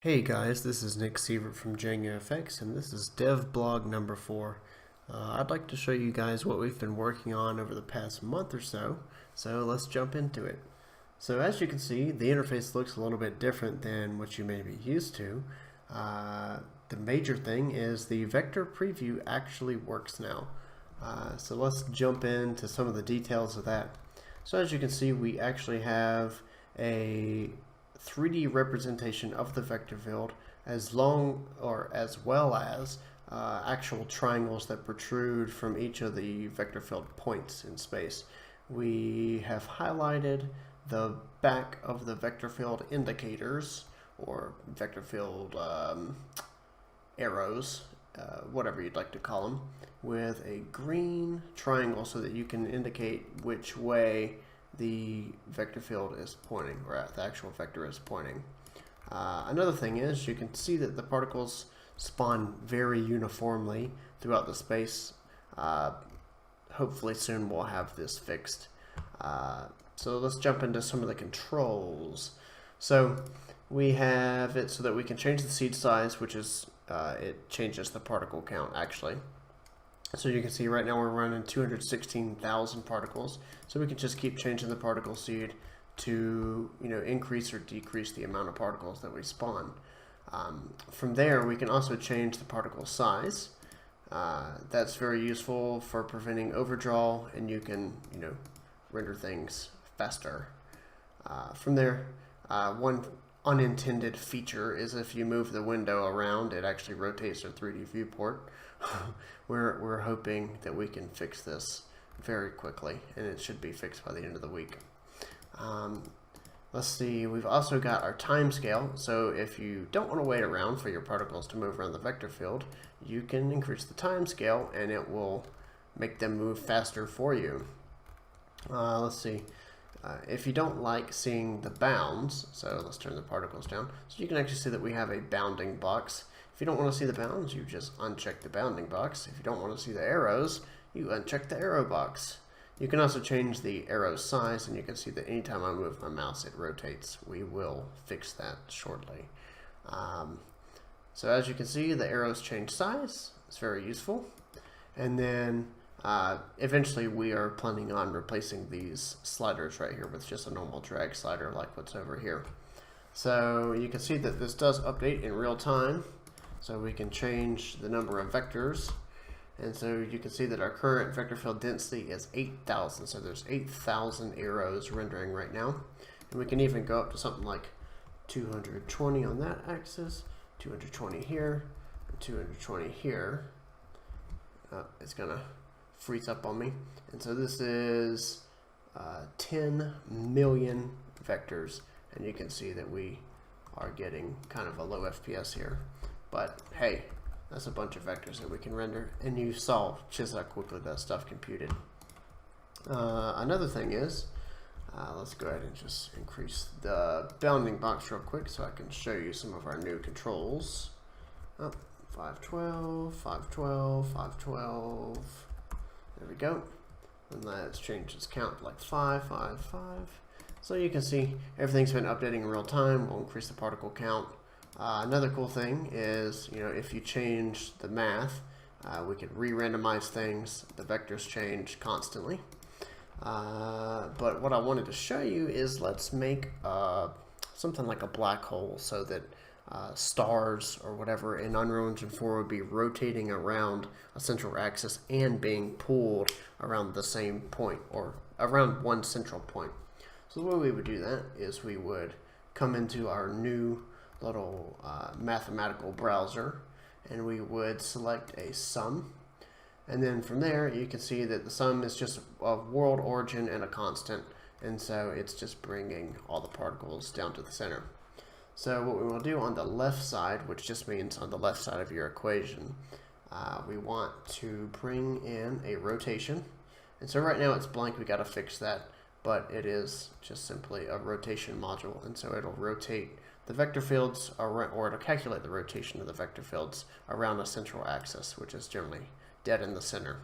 Hey guys, this is Nick Sievert from JangaFX, and this is DevBlog number 4. I'd like to show you guys what we've been working on over the past month or so let's jump into it. So as you can see, the interface looks a little bit different than what you may be used to. The major thing is the vector preview actually works now. So let's jump into some of the details of that. So as you can see, we actually have a 3D representation of the vector field as well as actual triangles that protrude from each of the vector field points in space. We have highlighted the back of the vector field indicators, or vector field arrows, whatever you'd like to call them, with a green triangle so that you can indicate which way the vector field is pointing, or the actual vector is pointing. Another thing is you can see that the particles spawn very uniformly throughout the space. Hopefully soon we'll have this fixed. So let's jump into some of the controls. So we have it so that we can change the seed size, which is it changes the particle count actually. So you can see right now we're running 216,000 particles. So we can just keep changing the particle seed to increase or decrease the amount of particles that we spawn. From there we can also change the particle size. That's very useful for preventing overdraw, and you can render things faster. From there, one unintended feature is if you move the window around, it actually rotates our 3D viewport. We're hoping that we can fix this very quickly, and it should be fixed by the end of the week. Let's see, we've also got our time scale. So if you don't want to wait around for your particles to move around the vector field, you can increase the time scale and it will make them move faster for you. Let's see. If you don't like seeing the bounds, so let's turn the particles down, so you can actually see that we have a bounding box. If you don't want to see the bounds, you just uncheck the bounding box. If you don't want to see the arrows, you uncheck the arrow box. You can also change the arrow size, and you can see that anytime I move my mouse, it rotates. We will fix that shortly. So as you can see, the arrows change size. It's very useful. And then eventually we are planning on replacing these sliders right here with just a normal drag slider like what's over here. So you can see that this does update in real time. So we can change the number of vectors. And so you can see that our current vector field density is 8,000. So there's 8,000 arrows rendering right now. And we can even go up to something like 220 on that axis, 220 here, and 220 here. It's going to freeze up on me. And so this is 10 million vectors. And you can see that we are getting kind of a low FPS here. But hey, that's a bunch of vectors that we can render, and you saw just how quickly that stuff computed. Another thing is, let's go ahead and just increase the bounding box real quick so I can show you some of our new controls. 512, 512, 512. There we go. And let's change its count to like 5, 5, 5. So you can see everything's been updating in real time. We'll increase the particle count. Another cool thing is, if you change the math, we can re-randomize things. The vectors change constantly. But what I wanted to show you is let's make something like a black hole so that stars or whatever in Unreal Engine 4 would be rotating around a central axis and being pulled around the same point, or around one central point. So the way we would do that is we would come into our new little mathematical browser, and we would select a sum, and then from there you can see that the sum is just a world origin and a constant, and so it's just bringing all the particles down to the center. So what we will do on the left side, which just means on the left side of your equation, we want to bring in a rotation. And so right now it's blank, we got to fix that, but it is just simply a rotation module, and so it'll rotate the vector fields, or it'll calculate the rotation of the vector fields around a central axis, which is generally dead in the center.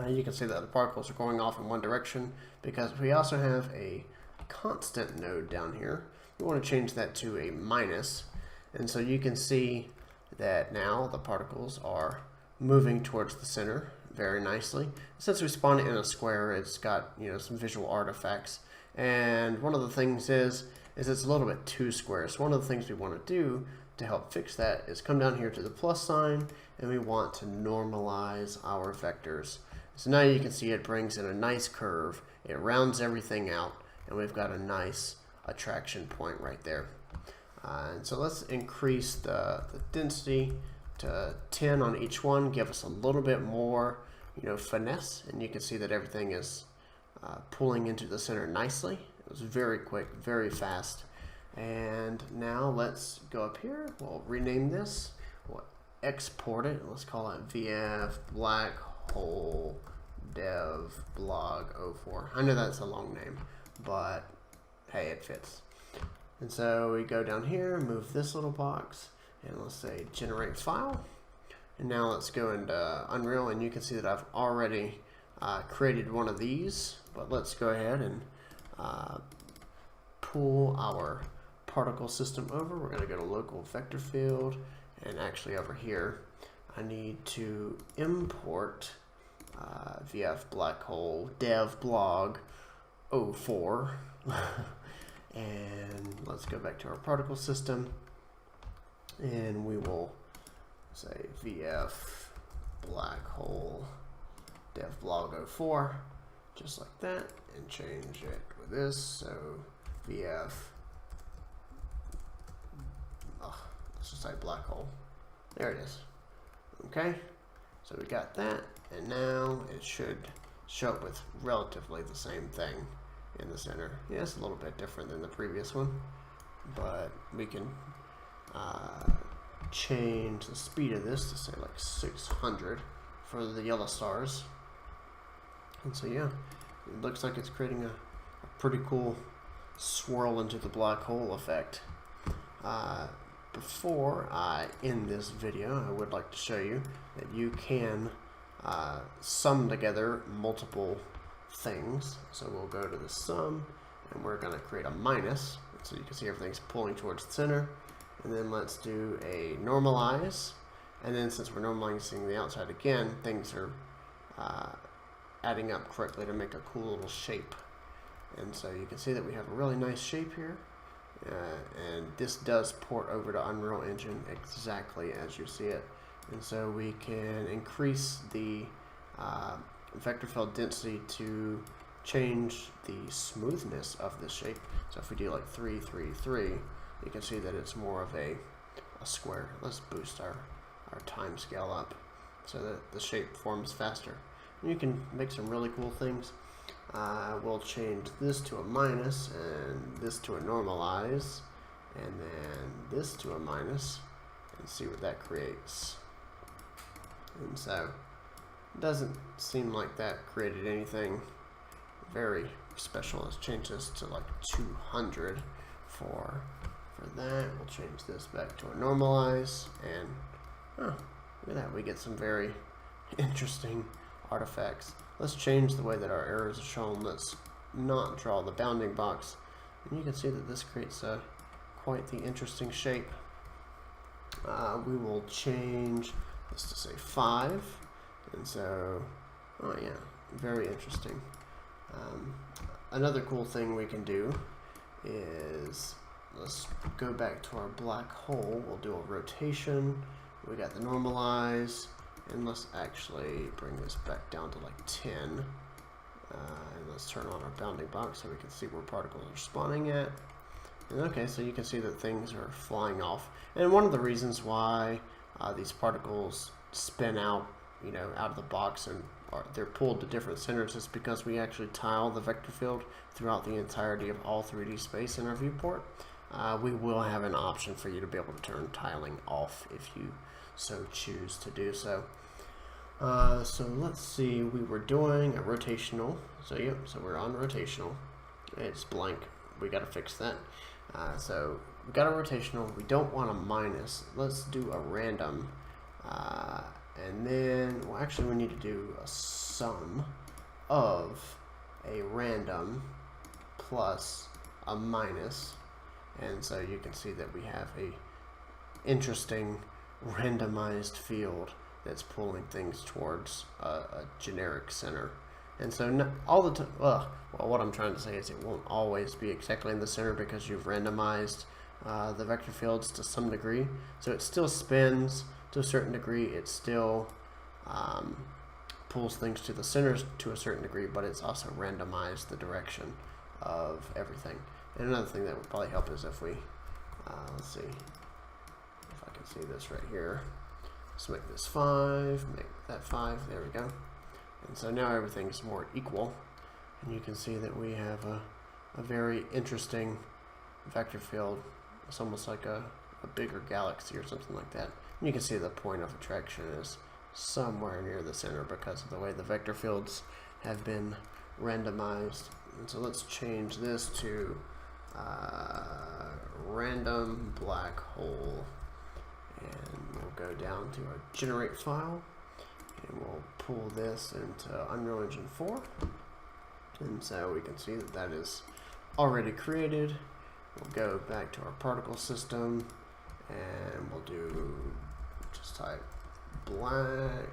You can see that the particles are going off in one direction because we also have a constant node down here. We want to change that to a minus, And so you can see that now the particles are moving towards the center very nicely. Since we spawned it in a square, it's got, you know, some visual artifacts. And one of the things is it's a little bit too square. So one of the things we want to do to help fix that is come down here to the plus sign, and we want to normalize our vectors. So now you can see it brings in a nice curve. It rounds everything out, and we've got a nice attraction point right there. And so let's increase the density to 10 on each one, give us a little bit more, you know, finesse, and you can see that everything is pulling into the center nicely. It was very quick, very fast. And now let's go up here. We'll rename this. We'll export it. Let's call it VF Black Hole DevBlog 04. I know that's a long name, but hey, it fits. And so we go down here, move this little box, and let's say generate file. And now let's go into Unreal, and you can see that I've already created one of these. But let's go ahead and pull our particle system over. We're going to go to local vector field, and actually over here I need to import VF Black Hole DevBlog 04. And let's go back to our particle system, and we will say VF Black Hole DevBlog 04, just like that, and change it with this. So VF, let's just say black hole. There it is. Okay, so we got that, and now it should show up with relatively the same thing in the center. Yeah, it's a little bit different than the previous one, but we can change the speed of this to say like 600 for the yellow stars. And so yeah, it looks like it's creating a pretty cool swirl into the black hole effect. Before I end this video, I would like to show you that you can sum together multiple things. So we'll go to the sum, and we're going to create a minus, so you can see everything's pulling towards the center. And then let's do a normalize, and then since we're normalizing the outside again, things are adding up correctly to make a cool little shape. And so you can see that we have a really nice shape here, and this does port over to Unreal Engine exactly as you see it. And so we can increase the vector field density to change the smoothness of the shape. So if we do like 3, 3, 3, you can see that it's more of a square. Let's boost our time scale up so that the shape forms faster. And you can make some really cool things. We'll change this to a minus, and this to a normalize, and then this to a minus, and see what that creates. And so it doesn't seem like that created anything very special. Let's change this to like 200 for that. We'll change this back to a normalize, and look at that, we get some very interesting artifacts. Let's change the way that our arrows are shown. Let's not draw the bounding box, and you can see that this creates quite the interesting shape. We will change this to say 5, and so oh yeah, very interesting. Another cool thing we can do is let's go back to our black hole. We'll do a rotation. We got the normalize, and let's actually bring this back down to like 10. And let's turn on our bounding box so we can see where particles are spawning at. And okay, so you can see that things are flying off. And one of the reasons why these particles spin out, you know, out of the box and they're pulled to different centers is because we actually tile the vector field throughout the entirety of all 3D space in our viewport. We will have an option for you to be able to turn tiling off if you so choose to do so. So let's see, we were doing a rotational, so yep, so we're on rotational. It's blank, we got to fix that. So we got a rotational, we don't want a minus, let's do a random, and then, well actually we need to do a sum of a random plus a minus, and so you can see that we have interesting randomized field that's pulling things towards a generic center. And so all the time, well, what I'm trying to say is it won't always be exactly in the center because you've randomized the vector fields to some degree. So it still spins to a certain degree. It still pulls things to the centers to a certain degree, but it's also randomized the direction of everything. And another thing that would probably help is if we, let's see if I can see this right here. Let's make this 5, make that 5, there we go. And so now everything's more equal, and you can see that we have a very interesting vector field. It's almost like a bigger galaxy or something like that. And you can see the point of attraction is somewhere near the center because of the way the vector fields have been randomized. And so let's change this to random black hole, and we'll go down to our generate file, and we'll pull this into Unreal Engine 4. And so we can see that that is already created. We'll go back to our particle system, and we'll do, just type black,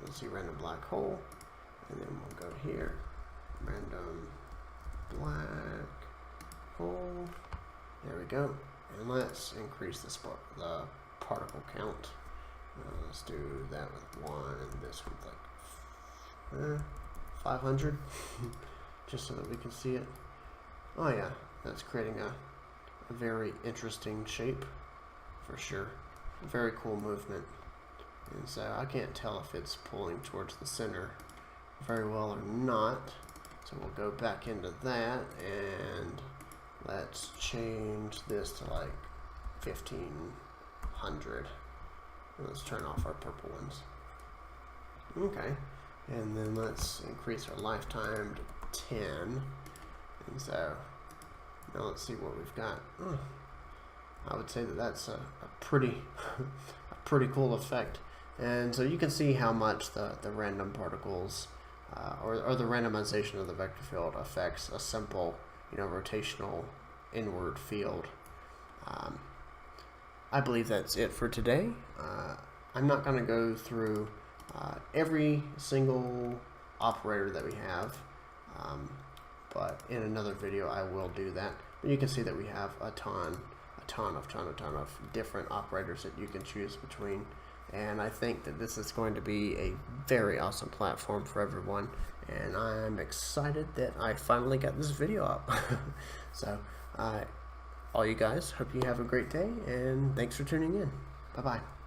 let's see, random black hole, and then we'll go here, random black hole, there we go. And let's increase the particle count. Let's do that with 1 and this with like 500 just so that we can see it. Oh yeah, that's creating a very interesting shape for sure. Very cool movement. And so I can't tell if it's pulling towards the center very well or not. So we'll go back into that and let's change this to like 1500. Let's turn off our purple ones. Okay, and then let's increase our lifetime to 10. And so now let's see what we've got. I would say that that's a pretty pretty cool effect. And so you can see how much the random particles or the randomization of the vector field affects a simple, rotational inward field. I believe that's it for today. I'm not going to go through every single operator that we have, but in another video I will do that. And you can see that we have a ton of different operators that you can choose between. And I think that this is going to be a very awesome platform for everyone. And I'm excited that I finally got this video up. So, all you guys, hope you have a great day, and thanks for tuning in. Bye-bye.